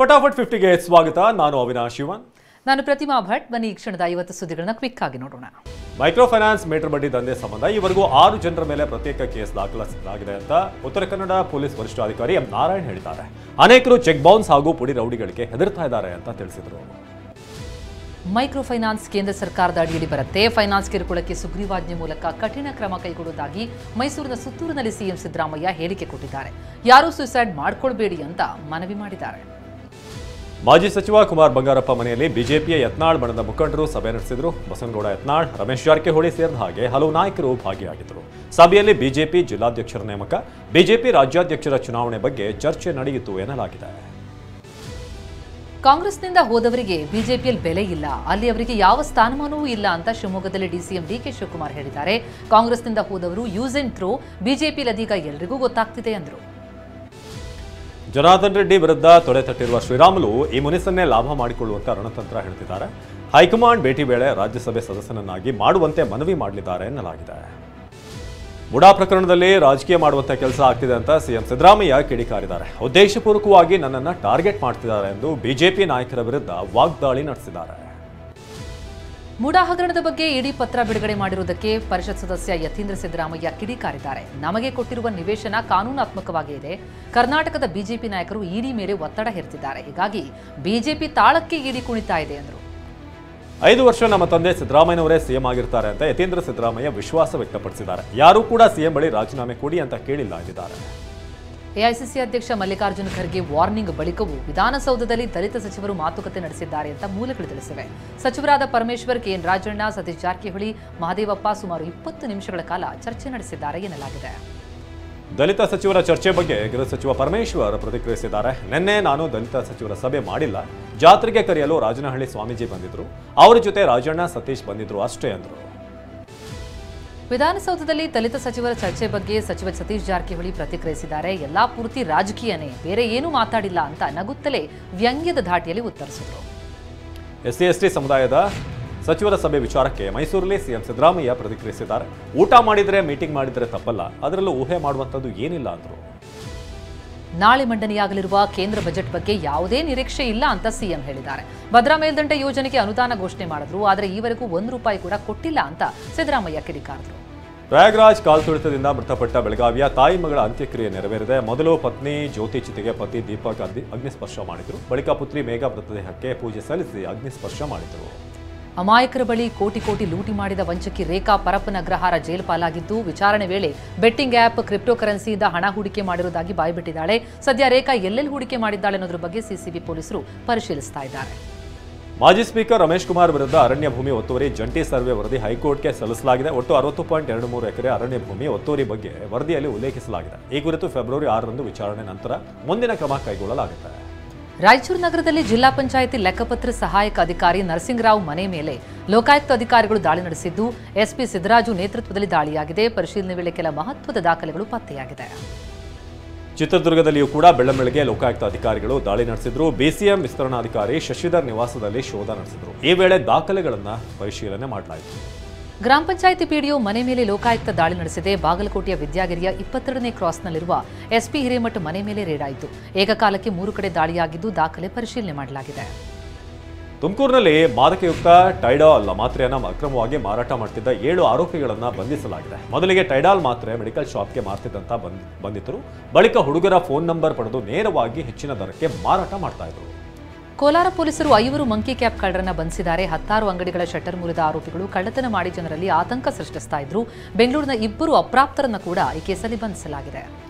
ಫಟಾಫಟ್ 50ಗೆ ಸ್ವಾಗತ. ನಾನು ಅವಿನಾಶ್ ಶಿವನ್. ನಾನು ಪ್ರತಿಮಾ ಭಟ್. ಬನ್ನಿ ಈ ಕ್ಷಣದ 50 ಸುದ್ದಿಗಳನ್ನ ಕ್ವಿಕ್ ಆಗಿ ನೋಡೋಣ. ಮೈಕ್ರೋ ಫೈನಾನ್ಸ್ ಮೀಟರ್ ಬಡ್ಡಿ ದಂಧೆ ಸಂಬಂಧ ಈವರೆಗೂ 6 ಜನರ ಮೇಲೆ ಪ್ರತ್ಯೇಕ ಕೇಸ್ ದಾಖಲಿಸಲಾಗಿದೆ ಅಂತ ಉತ್ತರ ಕನ್ನಡ ಪೊಲೀಸ್ ವರಿಷ್ಠಾಧಿಕಾರಿ ಎಂ ನಾರಾಯಣ್ ಹೇಳಿದ್ದಾರೆ. ಅನೇಕರು ಚೆಕ್ ಬೌನ್ಸ್ ಹಾಗೂ ಪುಡಿ ರೌಡಿಗಳಿಗೆ ಹೆದರ್ತಾ ಇದ್ದಾರೆ ಅಂತ ತಿಳಿಸಿದರು. ಮೈಕ್ರೋ ಫೈನಾನ್ಸ್ ಕೇಂದ್ರ ಸರ್ಕಾರದ ಅಡಿಯಲ್ಲಿ ಬರುತ್ತೆ. ಫೈನಾನ್ಸ್ ಕಿರುಕುಳಕ್ಕೆ ಸುಗ್ರೀವಾಜ್ಞೆ ಮೂಲಕ ಕಠಿಣ ಕ್ರಮ ಕೈಗೊಳ್ಳುವುದಾಗಿ ಮೈಸೂರಿನ ಸುತ್ತೂರಿನಲ್ಲಿ ಸಿಎಂ ಸಿದ್ದರಾಮಯ್ಯ ಹೇಳಿಕೆ ಕೊಟ್ಟಿದ್ದಾರೆ. ಯಾರೂ ಸುಸೈಡ್ ಮಾಡಿಕೊಳ್ಬೇಡಿ ಅಂತ ಮನವಿ ಮಾಡಿದ್ದಾರೆ. ಮಾಜಿ ಸಚಿವ ಕುಮಾರ್ ಬಂಗಾರಪ್ಪ ಮನೆಯಲ್ಲಿ ಬಿಜೆಪಿಯ ಯತ್ನಾಳ್ ಬಣದ ಮುಖಂಡರು ಸಭೆ ನಡೆಸಿದರು. ಬಸನಗೌಡ ಯತ್ನಾಳ್, ರಮೇಶ್ ಜಾರಕಿಹೊಳಿ ಸೇರಿದ ಹಾಗೆ ಹಲವು ನಾಯಕರು ಭಾಗಿಯಾಗಿದ್ದರು. ಸಭೆಯಲ್ಲಿ ಬಿಜೆಪಿ ಜಿಲ್ಲಾಧ್ಯಕ್ಷರ ನೇಮಕ, ಬಿಜೆಪಿ ರಾಜ್ಯಾಧ್ಯಕ್ಷರ ಚುನಾವಣೆ ಬಗ್ಗೆ ಚರ್ಚೆ ನಡೆಯಿತು ಎನ್ನಲಾಗಿದೆ. ಕಾಂಗ್ರೆಸ್ನಿಂದ ಹೋದವರಿಗೆ ಬಿಜೆಪಿಯಲ್ಲಿ ಬೆಲೆ ಇಲ್ಲ, ಅಲ್ಲಿ ಅವರಿಗೆ ಯಾವ ಸ್ಥಾನಮಾನವೂ ಇಲ್ಲ ಅಂತ ಶಿವಮೊಗ್ಗದಲ್ಲಿ ಡಿಸಿಎಂ ಡಿಕೆ ಶಿವಕುಮಾರ್ ಹೇಳಿದ್ದಾರೆ. ಕಾಂಗ್ರೆಸ್ನಿಂದ ಹೋದವರು ಯೂಸ್ ಅಂಡ್ ಥ್ರೋ, ಬಿಜೆಪಿಯಲ್ಲಿ ಅದೀಗ ಎಲ್ರಿಗೂ ಗೊತ್ತಾಗ್ತಿದೆ ಎಂದರು. ಜನಾರ್ದನ್ ರೆಡ್ಡಿ ವಿರುದ್ಧ ತೊಡೆ ತಟ್ಟಿರುವ ಶ್ರೀರಾಮುಲು ಈ ಮುನಿಸನ್ನೇ ಲಾಭ ಮಾಡಿಕೊಳ್ಳುವಂತ ರಣತಂತ್ರ ಹೇಳ್ತಿದ್ದಾರೆ. ಹೈಕಮಾಂಡ್ ಭೇಟಿ ವೇಳೆ ರಾಜ್ಯಸಭೆ ಸದಸ್ಯನನ್ನಾಗಿ ಮಾಡುವಂತೆ ಮನವಿ ಮಾಡಲಿದ್ದಾರೆ ಎನ್ನಲಾಗಿದೆ. ಬುಡಾ ಪ್ರಕರಣದಲ್ಲಿ ರಾಜಕೀಯ ಮಾಡುವಂತ ಕೆಲಸ ಆಗ್ತಿದೆ ಅಂತ ಸಿಎಂ ಸಿದ್ದರಾಮಯ್ಯ ಕಿಡಿಕಾರಿದ್ದಾರೆ. ಉದ್ದೇಶಪೂರ್ವಕವಾಗಿ ನನ್ನನ್ನು ಟಾರ್ಗೆಟ್ ಮಾಡ್ತಿದ್ದಾರೆ ಎಂದು ಬಿಜೆಪಿ ನಾಯಕರ ವಿರುದ್ಧ ವಾಗ್ದಾಳಿ ನಡೆಸಿದ್ದಾರೆ. ಮುಡಾ ಹಗರಣದ ಬಗ್ಗೆ ಇಡಿ ಪತ್ರ ಬಿಡುಗಡೆ ಮಾಡಿರುವುದಕ್ಕೆ ಪರಿಷತ್ ಸದಸ್ಯ ಯತೀಂದ್ರ ಸಿದ್ದರಾಮಯ್ಯ ಕಿಡಿಕಾರಿದ್ದಾರೆ. ನಮಗೆ ಕೊಟ್ಟಿರುವ ನಿವೇಶನ ಕಾನೂನಾತ್ಮಕವಾಗಿ ಇದೆ. ಕರ್ನಾಟಕದ ಬಿಜೆಪಿ ನಾಯಕರು ಇಡಿ ಮೇಲೆ ಒತ್ತಡ ಹೇರ್ತಿದ್ದಾರೆ. ಹೀಗಾಗಿ ಬಿಜೆಪಿ ತಾಳಕ್ಕೆ ಇಡಿ ಕುಣಿತಾ ಇದೆ ಎಂದರು. 5 ವರ್ಷ ನಮ್ಮ ತಂದೆ ಸಿದ್ದರಾಮಯ್ಯನವರೇ ಸಿಎಂ ಆಗಿರ್ತಾರೆ ಅಂತ ಯತೀಂದ್ರ ಸಿದ್ದರಾಮಯ್ಯ ವಿಶ್ವಾಸ ವ್ಯಕ್ತಪಡಿಸಿದ್ದಾರೆ. ಯಾರೂ ಕೂಡ ಸಿಎಂ ಬಳಿ ರಾಜೀನಾಮೆ ಕೊಡಿ ಅಂತ ಕೇಳಿಲ್ಲ ಎಂದಿದ್ದಾರೆ. ಎಐಸಿಸಿ ಅಧ್ಯಕ್ಷ ಮಲ್ಲಿಕಾರ್ಜುನ ಖರ್ಗೆ ವಾರ್ನಿಂಗ್ ಬಳಿಕವೂ ವಿಧಾನಸೌಧದಲ್ಲಿ ದಲಿತ ಸಚಿವರು ಮಾತುಕತೆ ನಡೆಸಿದ್ದಾರೆ ಅಂತ ಮೂಲಗಳು ತಿಳಿಸಿವೆ. ಸಚಿವರಾದ ಪರಮೇಶ್ವರ್, ಕೆಎನ್ ರಾಜಣ್ಣ, ಸತೀಶ್ ಜಾರಕಿಹೊಳಿ, ಮಹದೇವಪ್ಪ ಸುಮಾರು 20 ನಿಮಿಷಗಳ ಕಾಲ ಚರ್ಚೆ ನಡೆಸಿದ್ದಾರೆ ಎನ್ನಲಾಗಿದೆ. ದಲಿತ ಸಚಿವರ ಚರ್ಚೆ ಬಗ್ಗೆ ಗೃಹ ಸಚಿವ ಪರಮೇಶ್ವರ್ ಪ್ರತಿಕ್ರಿಯಿಸಿದ್ದಾರೆ. ನಿನ್ನೆ ನಾನು ದಲಿತ ಸಚಿವರ ಸಭೆ ಮಾಡಿಲ್ಲ. ಜಾತ್ರೆಗೆ ಕರೆಯಲು ರಾಜನಹಳ್ಳಿ ಸ್ವಾಮೀಜಿ ಬಂದಿದ್ರು, ಅವರ ಜೊತೆ ರಾಜಣ್ಣ, ಸತೀಶ್ ಬಂದಿದ್ರು ಅಷ್ಟೇ ಎಂದರು. ವಿಧಾನಸೌಧದಲ್ಲಿ ದಲಿತ ಸಚಿವರ ಚರ್ಚೆ ಬಗ್ಗೆ ಸಚಿವ ಸತೀಶ್ ಜಾರಕಿಹೊಳಿ ಪ್ರತಿಕ್ರಿಯಿಸಿದ್ದಾರೆ. ಎಲ್ಲಾ ಪೂರ್ತಿ ರಾಜಕೀಯನೇ, ಬೇರೆ ಏನೂ ಮಾತಾಡಿಲ್ಲ ಅಂತ ನಗುತ್ತಲೇ ವ್ಯಂಗ್ಯದ ಧಾಟಿಯಲ್ಲಿ ಉತ್ತರಿಸಿದರು. ಎಸ್ಸಿ ಎಸ್ಟಿ ಸಮುದಾಯದ ಸಚಿವರ ಸಭೆ ವಿಚಾರಕ್ಕೆ ಮೈಸೂರಲ್ಲಿ ಸಿಎಂ ಸಿದ್ದರಾಮಯ್ಯ ಪ್ರತಿಕ್ರಿಯಿಸಿದ್ದಾರೆ. ಊಟ ಮಾಡಿದರೆ ಮೀಟಿಂಗ್ ಮಾಡಿದರೆ ತಪ್ಪಲ್ಲ, ಅದರಲ್ಲೂ ಊಹೆ ಮಾಡುವಂಥದ್ದು ಏನಿಲ್ಲ ಅಂದರು. ನಾಳೆ ಮಂಡನೆಯಾಗಲಿರುವ ಕೇಂದ್ರ ಬಜೆಟ್ ಬಗ್ಗೆ ಯಾವುದೇ ನಿರೀಕ್ಷೆ ಇಲ್ಲ ಅಂತ ಸಿಎಂ ಹೇಳಿದ್ದಾರೆ. ಭದ್ರಾ ಮೇಲ್ದಂಡೆ ಯೋಜನೆಗೆ ಅನುದಾನ ಘೋಷಣೆ ಮಾಡಿದ್ರು, ಆದರೆ ಈವರೆಗೂ ₹1 ಕೂಡ ಕೊಟ್ಟಿಲ್ಲ ಅಂತ ಸಿದ್ದರಾಮಯ್ಯ ಕಿಡಿಕಾರಿದರು. ಪ್ರಯಾಗ್ರಾಜ್ ಕಾಲ್ತುಳಿತದಿಂದ ಮೃತಪಟ್ಟ ಬೆಳಗಾವಿಯ ತಾಯಿ ಮಗಳ ಅಂತ್ಯಕ್ರಿಯೆ ನೆರವೇರಿದೆ. ಮೊದಲು ಪತ್ನಿ ಜ್ಯೋತಿ ಚಿತೆಗೆ ಪತಿ ದೀಪಕ್ ಅಗ್ನಿಸ್ಪರ್ಶ ಮಾಡಿದರು. ಬಳಿಕ ಪುತ್ರಿ ಮೇಘಾ ಮೃತದೇಹಕ್ಕೆ ಪೂಜೆ ಸಲ್ಲಿಸಿ ಅಗ್ನಿಸ್ಪರ್ಶ ಮಾಡಿದರು. ಅಮಾಯಕರ ಬಳಿ ಕೋಟಿ ಲೂಟಿ ಮಾಡಿದ ವಂಚಕಿ ರೇಖಾ ಪರಪ್ಪನ ಅಗ್ರಹಾರ ಜೈಲು ಪಾಲಾಗಿದ್ದು, ವಿಚಾರಣೆ ವೇಳೆ ಬೆಟ್ಟಿಂಗ್ ಆ್ಯಪ್, ಕ್ರಿಪ್ಟೋ ಕರೆನ್ಸಿಯಿಂದ ಹಣ ಹೂಡಿಕೆ ಮಾಡಿರುವುದಾಗಿ ಬಾಯ್ಬಿಟ್ಟಿದ್ದಾಳೆ. ಸದ್ಯ ರೇಖಾ ಎಲ್ಲೆಲ್ಲಿ ಹೂಡಿಕೆ ಮಾಡಿದ್ದಾಳೆ ಅನ್ನೋದ್ರ ಬಗ್ಗೆ ಸಿಸಿಬಿ ಪೊಲೀಸರು ಪರಿಶೀಲಿಸ್ತಾ ಇದ್ದಾರೆ. ಮಾಜಿ ಸ್ಪೀಕರ್ ರಮೇಶ್ ಕುಮಾರ್ ವಿರುದ್ಧ ಅರಣ್ಯ ಭೂಮಿ ಒತ್ತುವರಿ ಜಂಟಿ ಸರ್ವೆ ವರದಿ ಹೈಕೋರ್ಟ್ಗೆ ಸಲ್ಲಿಸಲಾಗಿದೆ. ಒಟ್ಟು 60.23 ಎಕರೆ ಅರಣ್ಯ ಭೂಮಿ ಒತ್ತುವರಿ ಬಗ್ಗೆ ವರದಿಯಲ್ಲಿ ಉಲ್ಲೇಖಿಸಲಾಗಿದೆ. ಈ ಕುರಿತು ಫೆಬ್ರವರಿ 6ರಂದು ವಿಚಾರಣೆ ನಂತರ ಮುಂದಿನ ಕ್ರಮ ಕೈಗೊಳ್ಳಲಾಗುತ್ತದೆ. ರಾಯಚೂರು ನಗರದಲ್ಲಿ ಜಿಲ್ಲಾ ಪಂಚಾಯಿತಿ ಲೆಕ್ಕಪತ್ರ ಸಹಾಯಕ ಅಧಿಕಾರಿ ನರಸಿಂಗರಾವ್ ಮನೆ ಮೇಲೆ ಲೋಕಾಯುಕ್ತ ಅಧಿಕಾರಿಗಳು ದಾಳಿ ನಡೆಸಿದ್ದು, ಎಸ್ಪಿ ಸಿದ್ದರಾಜು ನೇತೃತ್ವದಲ್ಲಿ ದಾಳಿಯಾಗಿದೆ. ಪರಿಶೀಲನೆ ವೇಳೆ ಕೆಲ ಮಹತ್ವದ ದಾಖಲೆಗಳು ಪತ್ತೆಯಾಗಿದೆ. ಚಿತ್ರದುರ್ಗದಲ್ಲಿಯೂ ಕೂಡ ಬೆಳ್ಳಂಬೆಳಗ್ಗೆ ಲೋಕಾಯುಕ್ತ ಅಧಿಕಾರಿಗಳು ದಾಳಿ ನಡೆಸಿದ್ರು. ಬಿಸಿಎಂ ವಿಸ್ತರಣಾಧಿಕಾರಿ ಶಶಿಧರ್ ನಿವಾಸದಲ್ಲಿ ಶೋಧ ನಡೆಸಿದ್ರು. ಈ ವೇಳೆ ದಾಖಲೆಗಳನ್ನು ಪರಿಶೀಲನೆ ಮಾಡಲಾಯಿತು. ಗ್ರಾಮ ಪಂಚಾಯಿತಿ ಪಿಡಿಒ ಮನೆ ಮೇಲೆ ಲೋಕಾಯುಕ್ತ ದಾಳಿ ನಡೆಸಿದೆ. ಬಾಗಲಕೋಟೆಯ ವಿದ್ಯಾಗಿರಿಯ 22ನೇ ಕ್ರಾಸ್ನಲ್ಲಿರುವ ಎಸ್ಪಿ ಹಿರೇಮಠ ಮನೆ ಮೇಲೆ ರೇಡ್ ಆಯಿತು. ಏಕಕಾಲಕ್ಕೆ 3 ಕಡೆ ದಾಳಿಯಾಗಿದ್ದು, ದಾಖಲೆ ಪರಿಶೀಲನೆ ಮಾಡಲಾಗಿದೆ. ತುಮಕೂರಿನಲ್ಲಿ ಮಾದಕಯುಕ್ತ ಟೈಡಾಲ್ ಮಾತ್ರೆಯನ್ನು ಅಕ್ರಮವಾಗಿ ಮಾರಾಟ ಮಾಡುತ್ತಿದ್ದ 7 ಆರೋಪಿಗಳನ್ನು ಬಂಧಿಸಲಾಗಿದೆ. ಮೊದಲಿಗೆ ಟೈಡಾಲ್ ಮಾತ್ರೆ ಮೆಡಿಕಲ್ ಶಾಪ್ಗೆ ಮಾರ್ತಿದ್ದಂತ ಬಂಧಿತರು ಬಳಿಕ ಹುಡುಗರ ಫೋನ್ ನಂಬರ್ ಪಡೆದು ನೇರವಾಗಿ ಹೆಚ್ಚಿನ ದರಕ್ಕೆ ಮಾರಾಟ ಮಾಡ್ತಾ ಇದ್ರು. ಕೋಲಾರ ಪೊಲೀಸರು 5 ಮಂಕಿ ಕ್ಯಾಪ್ ಕಳ್ಳರನ್ನ ಬಂಧಿಸಿದ್ದಾರೆ. 16 ಅಂಗಡಿಗಳ ಶಟರ್ ಮುರಿದ ಆರೋಪಿಗಳು ಕಳ್ಳತನ ಮಾಡಿ ಜನರಲ್ಲಿ ಆತಂಕ ಸೃಷ್ಟಿಸ್ತಾ ಇದ್ರು. ಬೆಂಗಳೂರಿನ 2 ಅಪ್ರಾಪ್ತರನ್ನ ಕೂಡ ಈ ಕೇಸಲ್ಲಿ ಬಂಧಿಸಲಾಗಿದೆ.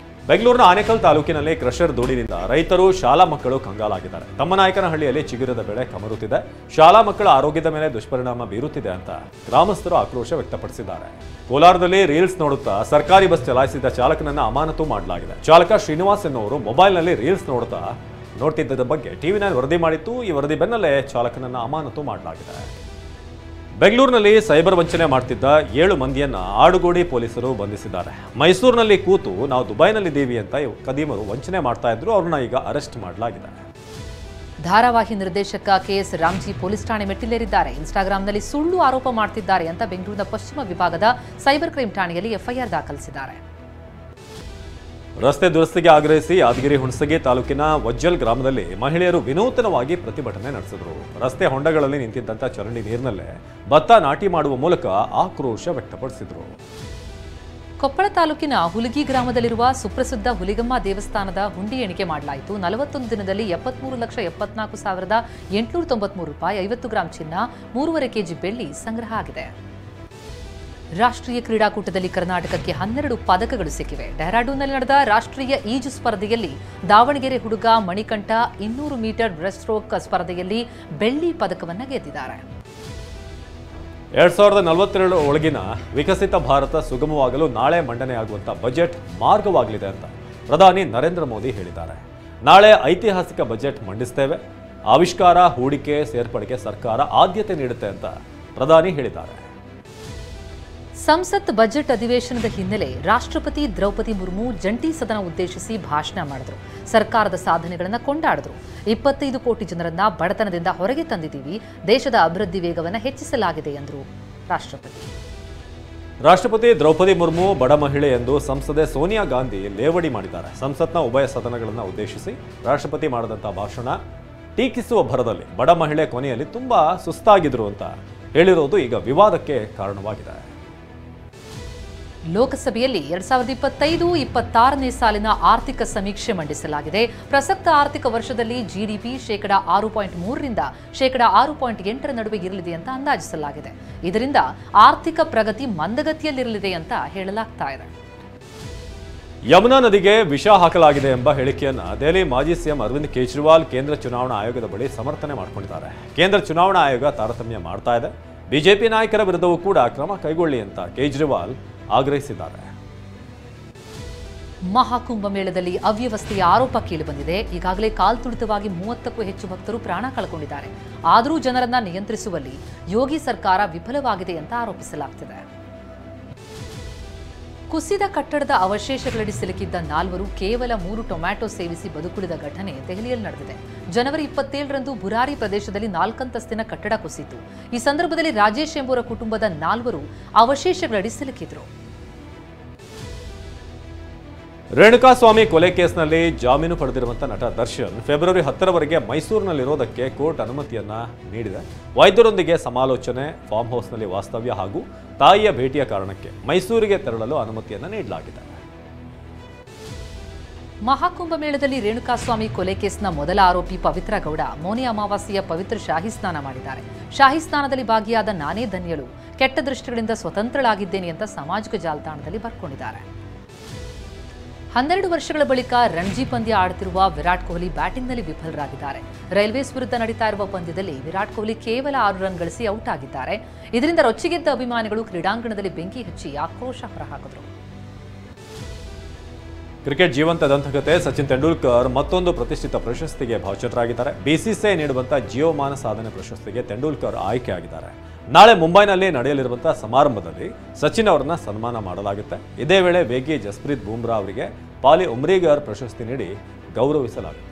ಬೆಂಗಳೂರಿನ ಆನೇಕಲ್ ತಾಲೂಕಿನಲ್ಲಿ ಕ್ರಷರ್ ಧೂಳಿನಿಂದ ರೈತರು, ಶಾಲಾ ಮಕ್ಕಳು ಕಂಗಾಲಾಗಿದ್ದಾರೆ. ತಮ್ಮನಾಯಕನಹಳ್ಳಿಯಲ್ಲಿ ಚಿಗುರದ ಬೆಳೆ ಕಮರುತ್ತಿದೆ. ಶಾಲಾ ಮಕ್ಕಳ ಆರೋಗ್ಯದ ಮೇಲೆ ದುಷ್ಪರಿಣಾಮ ಬೀರುತ್ತಿದೆ ಅಂತ ಗ್ರಾಮಸ್ಥರು ಆಕ್ರೋಶ ವ್ಯಕ್ತಪಡಿಸಿದ್ದಾರೆ. ಕೋಲಾರದಲ್ಲಿ ರೀಲ್ಸ್ ನೋಡುತ್ತಾ ಸರ್ಕಾರಿ ಬಸ್ ಚಲಾಯಿಸಿದ ಚಾಲಕನನ್ನ ಅಮಾನತು ಮಾಡಲಾಗಿದೆ. ಚಾಲಕ ಶ್ರೀನಿವಾಸ್ ಎನ್ನುವರು ಮೊಬೈಲ್ನಲ್ಲಿ ರೀಲ್ಸ್ ನೋಡ್ತಿದ್ದ ಬಗ್ಗೆ ಟಿವಿ9 ವರದಿ ಮಾಡಿತ್ತು. ಈ ವರದಿ ಬೆನ್ನಲ್ಲೇ ಚಾಲಕನನ್ನ ಅಮಾನತು ಮಾಡಲಾಗಿದೆ. ಬೆಂಗಳೂರಿನಲ್ಲಿ ಸೈಬರ್ ವಂಚನೆ ಮಾಡ್ತಿದ್ದ 7 ಮಂದಿಯನ್ನ ಆಡುಗೋಡಿ ಪೊಲೀಸರು ಬಂಧಿಸಿದ್ದಾರೆ. ಮೈಸೂರಿನಲ್ಲಿ ಕೂತು ನಾವು ದುಬೈನಲ್ಲಿದ್ದೀವಿ ಅಂತ ಕದೀಮರು ವಂಚನೆ ಮಾಡ್ತಾ ಇದ್ರು. ಅವ್ರನ್ನ ಈಗ ಅರೆಸ್ಟ್ ಮಾಡಲಾಗಿದೆ. ಧಾರಾವಾಹಿ ನಿರ್ದೇಶಕ ಕೆಎಸ್ ರಾಮ್ಜಿ ಪೊಲೀಸ್ ಠಾಣೆ ಮೆಟ್ಟಿಲೇರಿದ್ದಾರೆ. ಇನ್ಸ್ಟಾಗ್ರಾಂನಲ್ಲಿ ಸುಳ್ಳು ಆರೋಪ ಮಾಡ್ತಿದ್ದಾರೆ ಅಂತ ಬೆಂಗಳೂರಿನ ಪಶ್ಚಿಮ ವಿಭಾಗದ ಸೈಬರ್ ಕ್ರೈಂ ಠಾಣೆಯಲ್ಲಿ ಎಫ್ಐಆರ್ ದಾಖಲಿಸಿದ್ದಾರೆ. ರಸ್ತೆ ದುರಸ್ತಿಗೆ ಆಗ್ರಹಿಸಿ ಯಾದಗಿರಿ ಹುಣಸಗಿ ತಾಲೂಕಿನ ವಜ್ಜಲ್ ಗ್ರಾಮದಲ್ಲಿ ಮಹಿಳೆಯರು ವಿನೂತನವಾಗಿ ಪ್ರತಿಭಟನೆ ನಡೆಸಿದರು. ರಸ್ತೆ ಹೊಂಡಗಳಲ್ಲಿ ನಿಂತಿದ್ದಂಥ ಚರಂಡಿ ನೀರಿನಲ್ಲೇ ಭತ್ತ ನಾಟಿ ಮಾಡುವ ಮೂಲಕ ಆಕ್ರೋಶ ವ್ಯಕ್ತಪಡಿಸಿದರು. ಕೊಪ್ಪಳ ತಾಲೂಕಿನ ಹುಲಿಗಿ ಗ್ರಾಮದಲ್ಲಿರುವ ಸುಪ್ರಸಿದ್ಧ ಹುಲಿಗಮ್ಮ ದೇವಸ್ಥಾನದ ಹುಂಡಿ ಎಣಿಕೆ ಮಾಡಲಾಯಿತು. 41 ದಿನದಲ್ಲಿ 73,74,893 ರೂಪಾಯಿ, 50 ಗ್ರಾಂ ಚಿನ್ನ, 3.5 ಕೆಜಿ ಬೆಳ್ಳಿ ಸಂಗ್ರಹ ಆಗಿದೆ. ರಾಷ್ಟ್ರೀಯ ಕ್ರೀಡಾಕೂಟದಲ್ಲಿ ಕರ್ನಾಟಕಕ್ಕೆ 12 ಪದಕಗಳು ಸಿಕ್ಕಿವೆ. ಡೆಹ್ರಾಡೂನ್ನಲ್ಲಿ ನಡೆದ ರಾಷ್ಟ್ರೀಯ ಈಜು ಸ್ಪರ್ಧೆಯಲ್ಲಿ ದಾವಣಗೆರೆ ಹುಡುಗ ಮಣಿಕಂಠ 200 ಮೀಟರ್ ಬ್ರೆಸ್ಟ್ ಸ್ಟ್ರೋಕ್ ಸ್ಪರ್ಧೆಯಲ್ಲಿ ಬೆಳ್ಳಿ ಪದಕವನ್ನು ಗೆದ್ದಿದ್ದಾರೆ. 2042 ಒಳಗಿನ ವಿಕಸಿತ ಭಾರತ ಸುಗಮವಾಗಲು ನಾಳೆ ಮಂಡನೆಯಾಗುವಂತಹ ಬಜೆಟ್ ಮಾರ್ಗವಾಗಲಿದೆ ಅಂತ ಪ್ರಧಾನಿ ನರೇಂದ್ರ ಮೋದಿ ಹೇಳಿದ್ದಾರೆ. ನಾಳೆ ಐತಿಹಾಸಿಕ ಬಜೆಟ್ ಮಂಡಿಸ್ತೇವೆ. ಆವಿಷ್ಕಾರ, ಹೂಡಿಕೆ, ಸೇರ್ಪಡೆಗೆ ಸರ್ಕಾರ ಆದ್ಯತೆ ನೀಡುತ್ತೆ ಅಂತ ಪ್ರಧಾನಿ ಹೇಳಿದ್ದಾರೆ. ಸಂಸತ್ ಬಜೆಟ್ ಅಧಿವೇಶನದ ಹಿನ್ನೆಲೆ ರಾಷ್ಟ್ರಪತಿ ದ್ರೌಪದಿ ಮುರ್ಮು ಜಂಟಿ ಸದನ ಉದ್ದೇಶಿಸಿ ಭಾಷಣ ಮಾಡಿದ್ರು. ಸರ್ಕಾರದ ಸಾಧನೆಗಳನ್ನು ಕೊಂಡಾಡಿದ್ರು. 25 ಕೋಟಿ ಜನರನ್ನ ಬಡತನದಿಂದ ಹೊರಗೆ ತಂದಿದ್ದೀವಿ, ದೇಶದ ಅಭಿವೃದ್ಧಿ ವೇಗವನ್ನು ಹೆಚ್ಚಿಸಲಾಗಿದೆ ಎಂದರು ರಾಷ್ಟ್ರಪತಿ ದ್ರೌಪದಿ ಮುರ್ಮು ಬಡ ಮಹಿಳೆ ಎಂದು ಸಂಸದೆ ಸೋನಿಯಾ ಗಾಂಧಿ ಲೇವಡಿ ಮಾಡಿದ್ದಾರೆ. ಸಂಸತ್ನ ಉಭಯ ಸದನಗಳನ್ನು ಉದ್ದೇಶಿಸಿ ರಾಷ್ಟ್ರಪತಿ ಮಾಡಿದಂತಹ ಭಾಷಣ ಟೀಕಿಸುವ ಭರದಲ್ಲಿ ಬಡ ಮಹಿಳೆ ಕೊನೆಯಲ್ಲಿ ತುಂಬಾ ಸುಸ್ತಾಗಿದ್ರು ಅಂತ ಹೇಳಿರೋದು ಈಗ ವಿವಾದಕ್ಕೆ ಕಾರಣವಾಗಿದೆ. ಲೋಕಸಭೆಯಲ್ಲಿ 2025-26ನೇ ಸಾಲಿನ ಆರ್ಥಿಕ ಸಮೀಕ್ಷೆ ಮಂಡಿಸಲಾಗಿದೆ. ಪ್ರಸಕ್ತ ಆರ್ಥಿಕ ವರ್ಷದಲ್ಲಿ ಜಿಡಿಪಿ ಶೇಕಡಾ 6.3ರಿಂದ ಶೇಕಡಾ 6.8ರ ನಡುವೆ ಇರಲಿದೆ ಅಂತ ಅಂದಾಜಿಸಲಾಗಿದೆ. ಇದರಿಂದ ಆರ್ಥಿಕ ಪ್ರಗತಿ ಮಂದಗತಿಯಲ್ಲಿರಲಿದೆ ಅಂತ ಹೇಳಲಾಗ್ತಾ ಇದೆ. ಯಮುನಾ ನದಿಗೆ ವಿಷ ಹಾಕಲಾಗಿದೆ ಎಂಬ ಹೇಳಿಕೆಯನ್ನ ದೆಹಲಿ ಮಾಜಿ ಸಿಎಂ ಅರವಿಂದ್ ಕೇಜ್ರಿವಾಲ್ ಕೇಂದ್ರ ಚುನಾವಣಾ ಆಯೋಗದ ಬಳಿ ಸಮರ್ಥನೆ ಮಾಡಿಕೊಂಡಿದ್ದಾರೆ. ಕೇಂದ್ರ ಚುನಾವಣಾ ಆಯೋಗ ತಾರತಮ್ಯ ಮಾಡ್ತಾ ಇದೆ, ಬಿಜೆಪಿ ನಾಯಕರ ವಿರುದ್ಧವೂ ಕೂಡ ಕ್ರಮ ಕೈಗೊಳ್ಳಿ ಅಂತ ಕೇಜ್ರಿವಾಲ್ ಆಗ್ರಹಿಸಿದ್ದಾರೆ. ಮಹಾಕುಂಭಮೇಳದಲ್ಲಿ ಅವ್ಯವಸ್ಥೆಯ ಆರೋಪ ಕೇಳಿಬಂದಿದೆ. ಈಗಾಗಲೇ ಕಾಲ್ತುಳಿತವಾಗಿ 30ಕ್ಕೂ ಹೆಚ್ಚು ಭಕ್ತರು ಪ್ರಾಣ ಕಳ್ಕೊಂಡಿದ್ದಾರೆ. ಆದರೂ ಜನರನ್ನ ನಿಯಂತ್ರಿಸುವಲ್ಲಿ ಯೋಗಿ ಸರ್ಕಾರ ವಿಫಲವಾಗಿದೆ ಅಂತ ಆರೋಪಿಸಲಾಗ್ತಿದೆ. ಕುಸಿದ ಕಟ್ಟಡದ ಅವಶೇಷಗಳಡಿ ಸಿಲುಕಿದ್ದ 4 ಕೇವಲ 3 ಟೊಮ್ಯಾಟೊ ಸೇವಿಸಿ ಬದುಕುಳಿದ ಘಟನೆ ದೆಹಲಿಯಲ್ಲಿ ನಡೆದಿದೆ. ಜನವರಿ 27ರಂದು ಬುರಾರಿ ಪ್ರದೇಶದಲ್ಲಿ 4 ಅಂತಸ್ತಿನ ಕಟ್ಟಡ ಕುಸಿತು. ಈ ಸಂದರ್ಭದಲ್ಲಿ ರಾಜೇಶ್ ಎಂಬುವರ ಕುಟುಂಬದ 4 ಅವಶೇಷಗಳಡಿ ಸಿಲುಕಿದ್ರು. ರೇಣುಕಾಸ್ವಾಮಿ ಕೊಲೆ ಕೇಸ್ನಲ್ಲಿ ಜಾಮೀನು ಪಡೆದಿರುವಂತಹ ನಟ ದರ್ಶನ್ ಫೆಬ್ರವರಿ 10ರವರೆಗೆ ಮೈಸೂರಿನಲ್ಲಿರೋದಕ್ಕೆ ಕೋರ್ಟ್ ಅನುಮತಿಯನ್ನ ನೀಡಿದೆ. ವೈದ್ಯರೊಂದಿಗೆ ಸಮಾಲೋಚನೆ, ಫಾರ್ಮ್ ಹೌಸ್ನಲ್ಲಿ ವಾಸ್ತವ್ಯ ಹಾಗೂ ತಾಯಿಯ ಭೇಟಿಯ ಕಾರಣಕ್ಕೆ ಮೈಸೂರಿಗೆ ತೆರಳಲು ಅನುಮತಿಯನ್ನ ನೀಡಲಾಗಿದೆ. ಮಹಾಕುಂಭಮೇಳದಲ್ಲಿ ರೇಣುಕಾಸ್ವಾಮಿ ಕೊಲೆ ಕೇಸ್ನ ಮೊದಲ ಆರೋಪಿ ಪವಿತ್ರ ಗೌಡ ಮೌನಿ ಅಮಾವಾಸ್ಯೆಯ ಪವಿತ್ರ ಶಾಹಿ ಸ್ನಾನ ಮಾಡಿದ್ದಾರೆ. ಶಾಹಿ ಸ್ನಾನದಲ್ಲಿ ಭಾಗಿಯಾದ ನಾನೇ ಧನ್ಯಳು, ಕೆಟ್ಟ ದೃಷ್ಟಿಗಳಿಂದ ಸ್ವತಂತ್ರಳಾಗಿದ್ದೇನೆ ಅಂತ ಸಾಮಾಜಿಕ ಜಾಲತಾಣದಲ್ಲಿ ಬರ್ಕೊಂಡಿದ್ದಾರೆ. 12 ವರ್ಷಗಳ ಬಳಿಕ ರಣಜಿ ಪಂದ್ಯ ಆಡುತ್ತಿರುವ ವಿರಾಟ್ ಕೊಹ್ಲಿ ಬ್ಯಾಟಿಂಗ್ನಲ್ಲಿ ವಿಫಲರಾಗಿದ್ದಾರೆ. ರೈಲ್ವೇಸ್ ವಿರುದ್ಧ ನಡೀತಾ ಇರುವ ಪಂದ್ಯದಲ್ಲಿ ವಿರಾಟ್ ಕೊಹ್ಲಿ ಕೇವಲ 6 ರನ್ ಗಳಿಸಿ ಔಟ್ ಆಗಿದ್ದಾರೆ. ಇದರಿಂದ ರೊಚ್ಚಿಗೆದ್ದ ಅಭಿಮಾನಿಗಳು ಕ್ರೀಡಾಂಗಣದಲ್ಲಿ ಬೆಂಕಿ ಹಚ್ಚಿ ಆಕ್ರೋಶ ಹೊರಹಾಕಿದರು. ಕ್ರಿಕೆಟ್ ಜೀವಂತ ದಂತಕತೆ ಸಚಿನ್ ತೆಂಡೂಲ್ಕರ್ ಮತ್ತೊಂದು ಪ್ರತಿಷ್ಠಿತ ಪ್ರಶಸ್ತಿಗೆ ಭಾಜನರಾಗಿದ್ದಾರೆ. ಬಿಸಿಸಿಐ ನೀಡುವಂತಹ ಜೀವಮಾನ ಸಾಧನೆ ಪ್ರಶಸ್ತಿಗೆ ತೆಂಡೂಲ್ಕರ್ ಆಯ್ಕೆಯಾಗಿದ್ದಾರೆ. ನಾಳೆ ಮುಂಬೈನಲ್ಲಿ ನಡೆಯಲಿರುವಂತಹ ಸಮಾರಂಭದಲ್ಲಿ ಸಚಿನ್ ಅವರನ್ನ ಸನ್ಮಾನ ಮಾಡಲಾಗುತ್ತೆ. ಇದೇ ವೇಳೆ ವೇಗಿ ಜಸ್ಪ್ರೀತ್ ಬೂಮ್ರಾ ಅವರಿಗೆ ಪಾಲಿ ಉಮ್ರಿಗರ್ ಪ್ರಶಸ್ತಿ ನೀಡಿ ಗೌರವಿಸಲಾಗುತ್ತೆ.